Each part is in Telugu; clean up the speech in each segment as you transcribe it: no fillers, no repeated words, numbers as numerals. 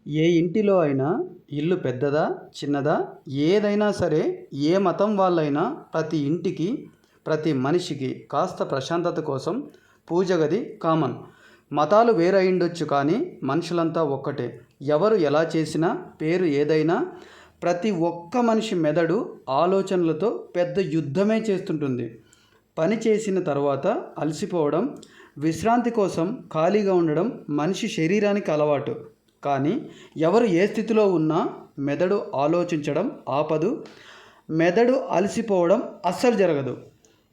ఏ ఇంటిలో అయినా ఇల్లు పెద్దదా చిన్నదా ఏదైనా సరే ఏ మతం వాళ్ళైనా ప్రతి ఇంటికి ప్రతి మనిషికి కాస్త ప్రశాంతత కోసం పూజ గది కామన్. మతాలు వేరైండొచ్చు కానీ మనుషులంతా ఒక్కటే. ఎవరు ఎలా చేసినా పేరు ఏదైనా ప్రతి ఒక్క మనిషి మెదడు ఆలోచనలతో పెద్ద యుద్ధమే చేస్తుంటుంది. పని చేసిన తర్వాత అలసిపోవడం, విశ్రాంతి కోసం ఖాళీగా ఉండడం మనిషి శరీరానికి అలవాటు. కానీ ఎవరు ఏ స్థితిలో ఉన్నా మెదడు ఆలోచించడం ఆపదు. మెదడు అలసిపోవడం అస్సలు జరగదు.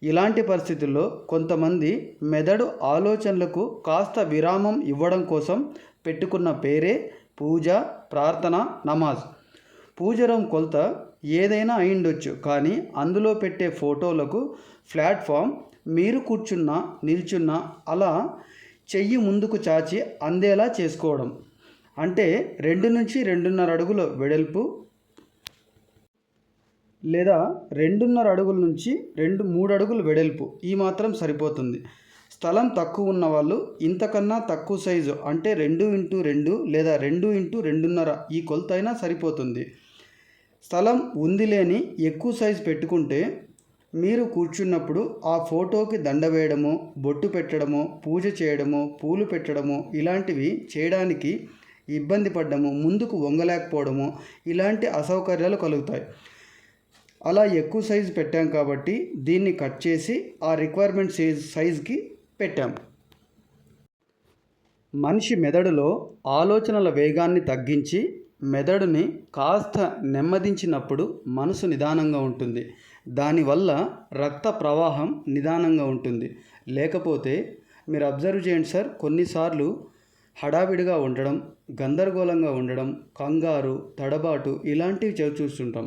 ఇలాంటి పరిస్థితుల్లో కొంతమంది మెదడు ఆలోచనలకు కాస్త విరామం ఇవ్వడం కోసం పెట్టుకున్న పేరే పూజ, ప్రార్థన, నమాజ్. పూజ రూమ్ కొలత ఏదైనా అయిండొచ్చు కానీ అందులో పెట్టే ఫోటోలకు ప్లాట్ఫామ్ మీరు కూర్చున్నా నిల్చున్నా అలా చెయ్యి ముందుకు చాచి అందేలా చేసుకోవడం. అంటే 2 నుంచి 2.5 అడుగుల వెడల్పు లేదా 2.5 అడుగుల నుంచి 3 అడుగుల వెడల్పు ఈ మాత్రం సరిపోతుంది. స్థలం తక్కువ ఉన్న వాళ్ళు ఇంతకన్నా తక్కువ సైజు అంటే 2x2 లేదా 2x2.5 ఈ కొలత అయినా సరిపోతుంది. స్థలం ఉంది లేని ఎక్కువ సైజు పెట్టుకుంటే మీరు కూర్చున్నప్పుడు ఆ ఫోటోకి దండ వేయడమో, బొట్టు పెట్టడమో, పూజ చేయడమో, పూలు పెట్టడమో ఇలాంటివి చేయడానికి ఇబ్బంది పడ్డము, ముందుకు వంగలేకపోవడము ఇలాంటి అసౌకర్యాలు కలుగుతాయి. అలా ఎక్కువ సైజు పెట్టాం కాబట్టి దీన్ని కట్ చేసి ఆ రిక్వైర్మెంట్ సైజ్కి పెట్టాం. మనిషి మెదడులో ఆలోచనల వేగాన్ని తగ్గించి మెదడుని కాస్త నెమ్మదించినప్పుడు మనసు నిదానంగా ఉంటుంది. దానివల్ల రక్త ప్రవాహం నిదానంగా ఉంటుంది. లేకపోతే మీరు అబ్జర్వ్ చేయండి సార్, కొన్నిసార్లు హడావిడిగా ఉండడం, గందరగోళంగా ఉండడం, కంగారు, తడబాటు ఇలాంటివి చూస్తుంటాం.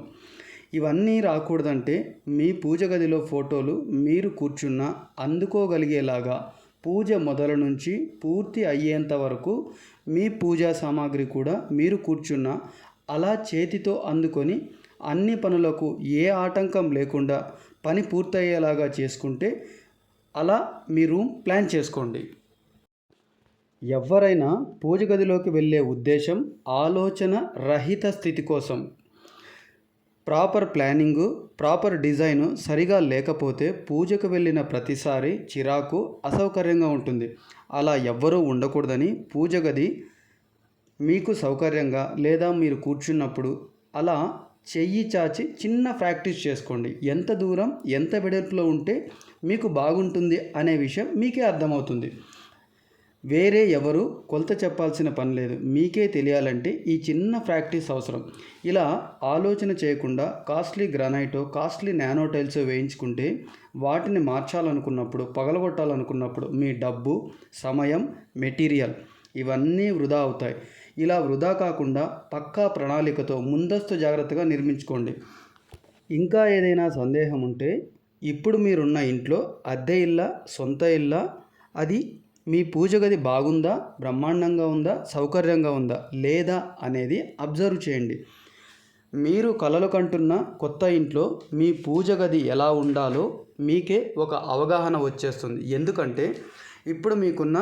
ఇవన్నీ రాకూడదంటే మీ పూజ గదిలో ఫోటోలు మీరు కూర్చున్న అందుకోగలిగేలాగా పూజ మొదలు నుంచి పూర్తి అయ్యేంత వరకు మీ పూజా సామాగ్రి కూడా మీరు కూర్చున్న అలా చేతితో అందుకొని అన్ని పనులకు ఏ ఆటంకం లేకుండా పని పూర్తయ్యేలాగా చేసుకుంటే అలా మీ రూమ్ ప్లాన్ చేసుకోండి. ఎవరైనా పూజ గదిలోకి వెళ్ళే ఉద్దేశం ఆలోచన రహిత స్థితి కోసం. ప్రాపర్ ప్లానింగు, ప్రాపర్ డిజైను సరిగా లేకపోతే పూజకు వెళ్ళిన ప్రతిసారి చిరాకు, అసౌకర్యంగా ఉంటుంది. అలా ఎవ్వరూ ఉండకూడదని పూజ గది మీకు సౌకర్యంగా లేదా మీరు కూర్చున్నప్పుడు అలా చెయ్యి చాచి చిన్న ప్రాక్టీస్ చేసుకోండి. ఎంత దూరం ఎంత వెడల్పులో ఉంటే మీకు బాగుంటుంది అనే విషయం మీకే అర్థమవుతుంది. వేరే ఎవరు కొలత చెప్పాల్సిన పని లేదు. మీకే తెలియాలంటే ఈ చిన్న ప్రాక్టీస్ అవసరం. ఇలా ఆలోచన చేయకుండా costly Granito costly nano tiles వేయించుకుంటే వాటిని మార్చాలనుకున్నప్పుడు, పగలగొట్టాలనుకున్నప్పుడు మీ డబ్బు, సమయం, మెటీరియల్ ఇవన్నీ వృధా అవుతాయి. ఇలా వృధా కాకుండా పక్కా ప్రణాళికతో ముందస్తు జాగ్రత్తగా నిర్మించుకోండి. ఇంకా ఏదైనా సందేహం ఉంటే ఇప్పుడు మీరున్న ఇంట్లో అద్దె ఇల్లా, సొంత ఇల్లా, అది మీ పూజ గది బాగుందా, బ్రహ్మాండంగా ఉందా, సౌకర్యంగా ఉందా లేదా అనేది అబ్జర్వ్ చేయండి. మీరు కలలు కంటున్న కొత్త ఇంట్లో మీ పూజ గది ఎలా ఉండాలో మీకే ఒక అవగాహన వచ్చేస్తుంది. ఎందుకంటే ఇప్పుడు మీకున్న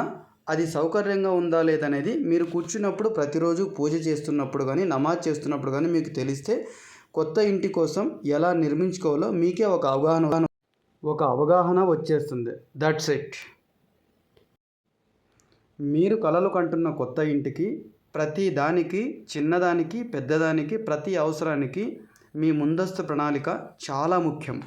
అది సౌకర్యంగా ఉందా లేదనేది మీరు కూర్చున్నప్పుడు ప్రతిరోజు పూజ చేస్తున్నప్పుడు కానీ నమాజ్ చేస్తున్నప్పుడు కానీ మీకు తెలిస్తే కొత్త ఇంటి కోసం ఎలా నిర్మించుకోవాలో మీకే ఒక అవగాహన వచ్చేస్తుంది. That's it. మీరు కలలు కంటున్న కొత్త ఇంటికి ప్రతి దానికి, చిన్నదానికి, పెద్దదానికి, ప్రతి అవసరానికి మీ ముందస్తు ప్రణాళిక చాలా ముఖ్యం.